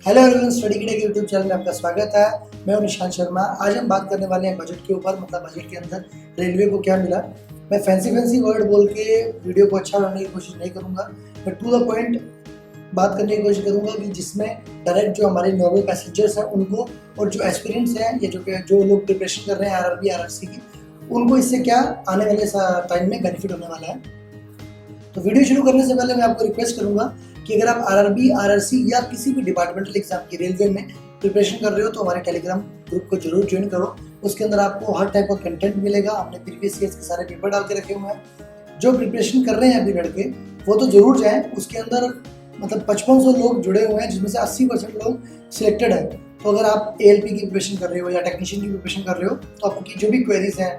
Hello everyone, study किडे के YouTube channel में आपका स्वागत है। मैं हूं निशांत शर्मा। आज हम बात करने वाले हैं बजट के ऊपर, मतलब बजट के अंदर रेलवे को क्या मिला। मैं फैंसी वर्ड बोल के वीडियो को अच्छा बनाने की कोशिश नहीं करूंगा। मैं टू द पॉइंट बात करने की कोशिश करूंगा कि जिसमें डायरेक्ट जो हमारे नॉर्मल पैसेंजर्स हैं उनको, और जो एस्पिरेंट्स हैं या जो लोग प्रिपरेशन कर रहे हैं आरआरबी आरआरसी की, उनको इससे क्या आने वाले टाइम में बेनिफिट होने वाला है। तो वीडियो शुरू करने से पहले मैं आपको रिक्वेस्ट करूंगा कि अगर आप आरआरबी आरआरसी या किसी भी डिपार्टमेंटल एग्जाम की रेलवे में प्रिपरेशन कर रहे हो तो हमारे टेलीग्राम ग्रुप को जरूर ज्वाइन करो। उसके अंदर आपको हर टाइप का कंटेंट मिलेगा। हमने प्रीवियस ईयर्स के सारे पेपर डाल के रखे हुए हैं। जो प्रिपरेशन कर रहे हैं अभी लड़के, वो तो जरूर जाएं। उसके अंदर मतलब 5500 लोग जुड़े हुए हैं, जिसमें से 80% लोग सिलेक्टेड हैं। तो अगर आप एएलपी की प्रिपरेशन कर रहे हो या टेक्नीशियन की प्रिपरेशन कर रहे हो तो आपकी जो भी क्वेरीज हैं,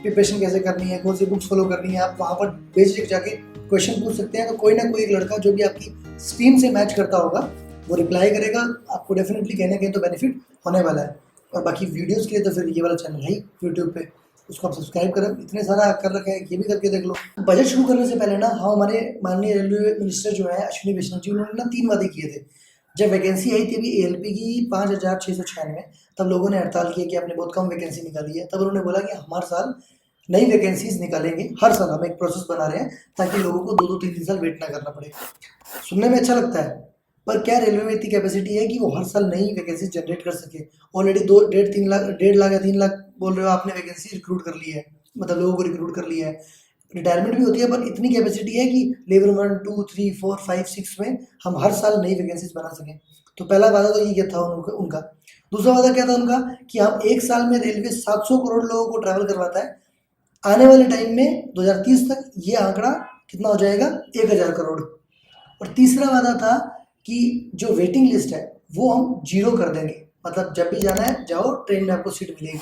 प्रिपरेशन कैसे करनी है, कौन सी बुक्स फॉलो करनी है, आप वहाँ पर बेसिक जाके क्वेश्चन पूछ सकते हैं। तो कोई ना कोई एक लड़का जो भी आपकी स्ट्रीम से मैच करता होगा वो रिप्लाई करेगा। आपको डेफिनेटली कहीं ना कहीं तो बेनिफिट होने वाला है। और बाकी वीडियोस के लिए तो फिर ये वाला चैनल है ही यूट्यूब पे, उसको आप सब्सक्राइब करें। इतने सारा कर रखे हैं, ये भी करके देख लो। बजट शुरू करने से पहले ना हमारे माननीय रेलवे मिनिस्टर जो है अश्विनी वैष्णव जी, उन्होंने ना 3 वादे किए थे। जब वैकेंसी आई थी अभी एएलपी की 5696, तब लोगों ने हड़ताल किया कि आपने बहुत कम वैकेंसी निकाली है। तब उन्होंने बोला कि हम हर साल नई वैकेंसीज निकालेंगे। हर साल हम एक प्रोसेस बना रहे हैं ताकि लोगों को 2-3 साल वेट ना करना पड़े। सुनने में अच्छा लगता है, पर क्या रेलवे में इतनी कैपेसिटी है कि वो हर साल नई वैकेंसी जनरेट कर सके? ऑलरेडी 1.5 लाख या 3 लाख बोल रहे हो आपने वैकेंसी रिक्रूट कर ली है, मतलब लोगों को रिक्रूट कर लिया है। रिटायरमेंट भी होती है, पर इतनी कैपेसिटी है कि लेवल 1, 2, 3, 4, 5, 6 में हम हर साल नई वैकेंसीज बना सकें। तो पहला वादा तो ये था उनका। दूसरा वादा क्या था उनका कि हम एक साल में रेलवे 700 करोड़ लोगों को ट्रैवल करवाता है। आने वाले टाइम में 2030 तक ये आंकड़ा कितना हो जाएगा? 1000 करोड़। और तीसरा वादा था कि जो वेटिंग लिस्ट है वो हम जीरो कर देंगे, मतलब जब भी जाना है जाओ, ट्रेन में आपको सीट मिलेगी।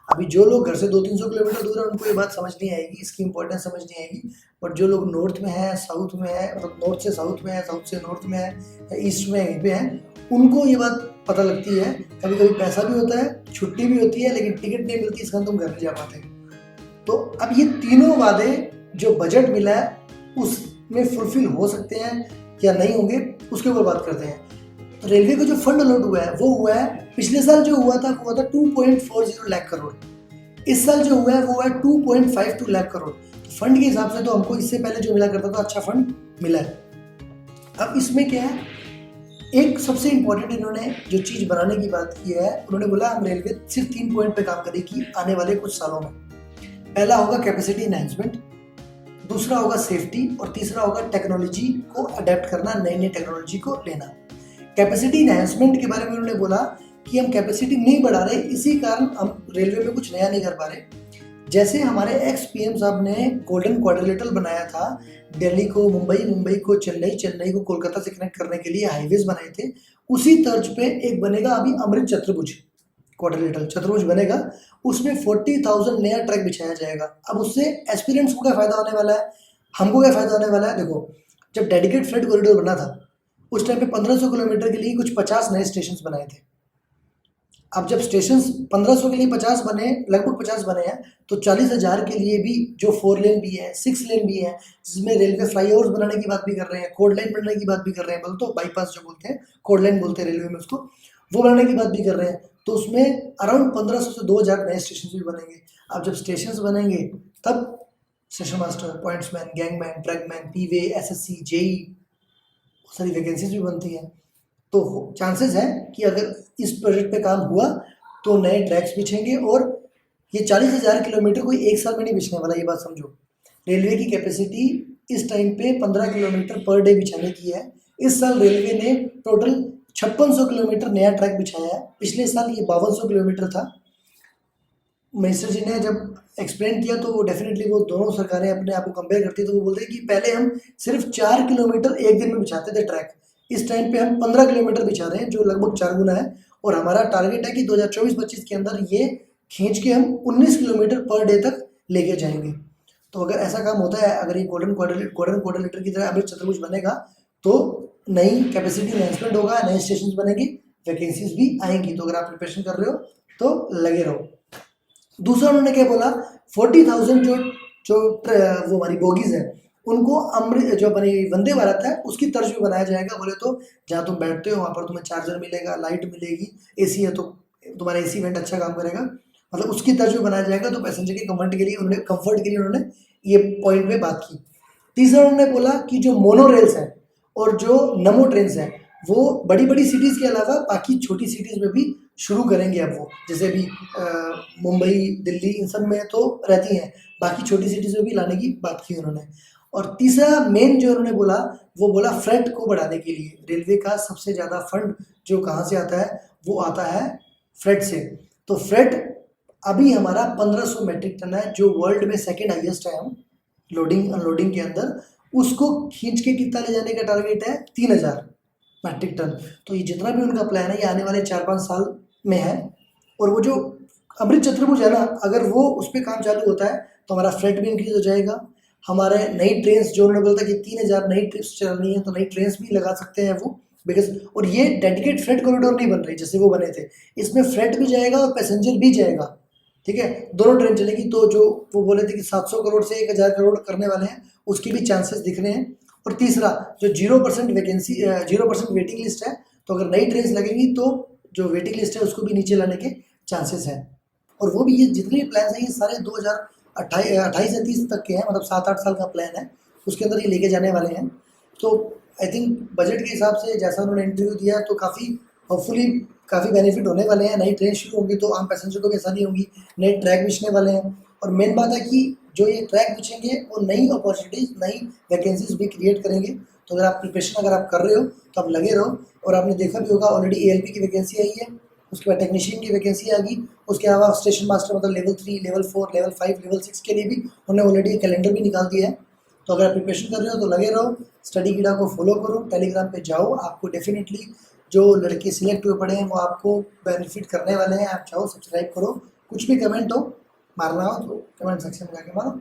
अभी जो लोग घर से 200-300 किलोमीटर दूर है उनको ये बात समझ नहीं आएगी, इसकी इंपॉर्टेंस समझ नहीं आएगी। बट जो लोग नॉर्थ में है, साउथ में है, मतलब नॉर्थ से साउथ में है, साउथ से नॉर्थ में है, या ईस्ट में यहीं पे है, उनको ये बात पता लगती है। कभी कभी पैसा भी होता है, छुट्टी भी होती है, लेकिन टिकट नहीं मिलती, इसका तुम घर नहीं जा पाते। तो अब ये तीनों वादे जो बजट मिला है उसमें फुलफिल हो सकते हैं या नहीं होंगे, उसके ऊपर बात करते हैं। तो रेलवे को जो फंड अलॉट हुआ है वो हुआ है, पिछले साल जो हुआ था वो हुआ था 2.40 लाख करोड़। इस साल जो हुआ है वो हुआ है 2.52 लाख करोड़। तो फंड के हिसाब से तो हमको इससे पहले जो मिला करता था अच्छा फंड मिला है। अब इसमें क्या है, एक सबसे इंपॉर्टेंट इन्होंने जो चीज बनाने की बात की है, उन्होंने बोला हम रेलवे सिर्फ 3 पॉइंट पे काम करेगी आने वाले कुछ सालों में। पहला होगा कैपेसिटी एनहांसमेंट, दूसरा होगा सेफ्टी, और तीसरा होगा टेक्नोलॉजी को अडेप्ट करना, नई नई टेक्नोलॉजी को लेना। कैपेसिटी एनहांसमेंट के बारे में उन्होंने बोला कि हम कैपेसिटी नहीं बढ़ा रहे, इसी कारण हम रेलवे में कुछ नया नहीं कर पा रहे। जैसे हमारे एक्स पीएम साहब ने गोल्डन क्वाड्रिलेटरल बनाया था, दिल्ली को मुंबई, मुंबई को चेन्नई, चेन्नई को कोलकाता से कनेक्ट करने के लिए हाईवेज बनाए थे, उसी तर्ज पे एक बनेगा अभी अमृत चतुर्भुज क्वाड्रिलेटरल चतुर्भुज बनेगा। उसमें 40,000 नया ट्रैक बिछाया जाएगा। अब उससे एस्पिरेंट्स को क्या फायदा होने वाला है, हमको क्या फायदा होने वाला है? देखो, जब डेडिकेट फ्रेट कॉरिडोर बना था उस टाइम पे 1500 किलोमीटर के लिए कुछ 50 नए स्टेशन बनाए थे। अब जब स्टेशन 1500 के लिए 50 बने, लगभग 50 बने हैं, तो 40,000 के लिए भी जो 4 लेन भी है, 6 लेन भी है, जिसमें रेलवे फ्लाईओवर्स बनाने की बात भी कर रहे हैं, कोड लाइन बनाने की बात भी कर रहे हैं, बोल तो बाईपास जो बोलते हैं, कोड लाइन बोलते हैं रेलवे में उसको, वो बनाने की बात भी कर रहे हैं। तो उसमें अराउंड 1500 से 2000 नए स्टेशन भी बनेंगे। अब जब स्टेशन बनेंगे तब station master, pointsman, gangman, trackman, P way, SSC, JE, बहुत सारी वैकेंसीज भी बनती हैं। तो चांसेस है कि अगर इस प्रोजेक्ट पे काम हुआ तो नए ट्रैक्स बिछेंगे। और ये 40,000 किलोमीटर कोई एक साल में नहीं बिछने वाला, ये बात समझो। रेलवे की कैपेसिटी इस टाइम पे 15 किलोमीटर पर डे बिछाने की है। इस साल रेलवे ने टोटल 5600 किलोमीटर नया ट्रैक बिछाया है। पिछले साल ये 5200 किलोमीटर था। मिनिस्टर जी ने जब एक्सप्लेन किया तो डेफिनेटली वो दोनों सरकारें अपने आप को कंपेयर करती है, तो वो बोलते हैं कि पहले हम सिर्फ 4 किलोमीटर एक दिन में बिछाते थे ट्रैक, इस टाइम पे हम 15 किलोमीटर बिछा रहे हैं, जो लगभग 4 गुना है। और हमारा टारगेट है कि 2024-25 के अंदर ये खींच के हम 19 किलोमीटर पर डे तक लेके जाएंगे। तो अगर ऐसा काम होता है, अगर ये गोल्डन क्वाड्रिलेटर की तरह अमृत चतुर्भुज बनेगा, तो नई कैपेसिटी एनहांसमेंट होगा, नए स्टेशन बनेंगे, वैकेंसीज भी आएंगी। तो अगर आप प्रिपरेशन कर रहे हो तो लगे रहो। दूसरा उन्होंने क्या बोला, 40,000 जो वो हमारी बोगीज है उनको अमृत जो अपनी वंदे भारत है उसकी तर्ज में बनाया जाएगा। बोले तो जहाँ तुम बैठते हो वहाँ पर तुम्हें चार्जर मिलेगा, लाइट मिलेगी, एसी है तो तुम्हारा एसी वेंट अच्छा काम करेगा, मतलब उसकी तर्ज में बनाया जाएगा। तो पैसेंजर के कंफर्ट के लिए उन्होंने ये पॉइंट में बात की। तीसरा उन्होंने बोला कि जो मोनो रेल्स है और जो नमो ट्रेन है वो बड़ी बड़ी सिटीज़ के अलावा बाकी छोटी सिटीज़ में भी शुरू करेंगे। अब वो जैसे अभी मुंबई, दिल्ली इन सब में तो रहती हैं, बाकी छोटी सिटीज़ में भी लाने की बात की उन्होंने। और तीसरा मेन जो उन्होंने बोला वो बोला फ्रेट को बढ़ाने के लिए रेलवे का सबसे ज़्यादा फंड जो कहाँ से आता है, वो आता है फ्रेट से। तो फ्रेट अभी हमारा 1500 मैट्रिक टन है, जो वर्ल्ड में सेकेंड हाइएस्ट है। हम लोडिंग अनलोडिंग के अंदर उसको खींच के कितना ले जाने का टारगेट है, 3000 मैट्रिक टन। तो ये जितना भी उनका प्लान है ये आने वाले 4-5 साल में है। और वो जो अमृत चतुर्भुज है ना, अगर वो उस पर काम चालू होता है तो हमारा फ्रेट भी इंक्रीज हो जाएगा। हमारे नई ट्रेन जो उन्होंने बोला था कि 3000 नई ट्रिप्स चल रही हैं, तो नई ट्रेन भी लगा सकते हैं वो, बिकॉज और ये डेडिकेट फ्रेट कॉरिडोर नहीं बन रही जैसे वो बने थे, इसमें फ्रेट भी जाएगा और पैसेंजर भी जाएगा। ठीक है, दोनों ट्रेन चलेगी। तो जो वो बोले थे कि 700 करोड़ से 1000 करोड़ करने वाले हैं, उसकी भी चांसेस दिख रहे हैं। और तीसरा जो 0% वैकेंसी 0% वेटिंग लिस्ट है, तो अगर नई ट्रेन लगेंगी तो जो वेटिंग लिस्ट है उसको भी नीचे लाने के चांसेस हैं। और वो भी ये जितने भी प्लान हैं ये सारे 2028 से 30 तक के हैं, मतलब 7-8 साल का प्लान है, उसके अंदर ये लेके जाने वाले हैं। तो आई थिंक बजट के हिसाब से जैसा उन्होंने इंटरव्यू दिया है तो काफ़ी होपफुली काफ़ी बेनिफिट होने वाले हैं। नई ट्रेन शुरू होंगी तो आम पैसेंजर को भी आसानी होगी, नए ट्रैक बिछने वाले हैं। और मेन बात है कि जो ये ट्रैक बिछेंगे वो नई अपॉर्चुनिटीज़, नई वैकेंसीज भी क्रिएट करेंगे। तो अगर आप प्रिपरेशन अगर आप कर रहे हो तो आप लगे रहो। और आपने देखा भी होगा ऑलरेडी ALP की वैकेंसी आई है, उसके बाद टेक्नीशियन की वैकेंसी आ गई, उसके अलावा स्टेशन मास्टर मतलब लेवल 3, लेवल 4, लेवल 5, लेवल 6 के लिए भी उन्होंने ऑलरेडी कैलेंडर भी निकाल दिया है। तो अगर आप प्रिपरेशन कर रहे हो तो लगे रहो, स्टडी गिडा को फॉलो करो, टेलीग्राम पे जाओ, आपको डेफिनेटली जो लड़के सिलेक्ट हुए पड़े हैं वो आपको बेनिफिट करने वाले हैं। आप चाहो सब्सक्राइब करो, कुछ भी कमेंट हो मारना हो तो कमेंट सेक्शन में जाके मारो।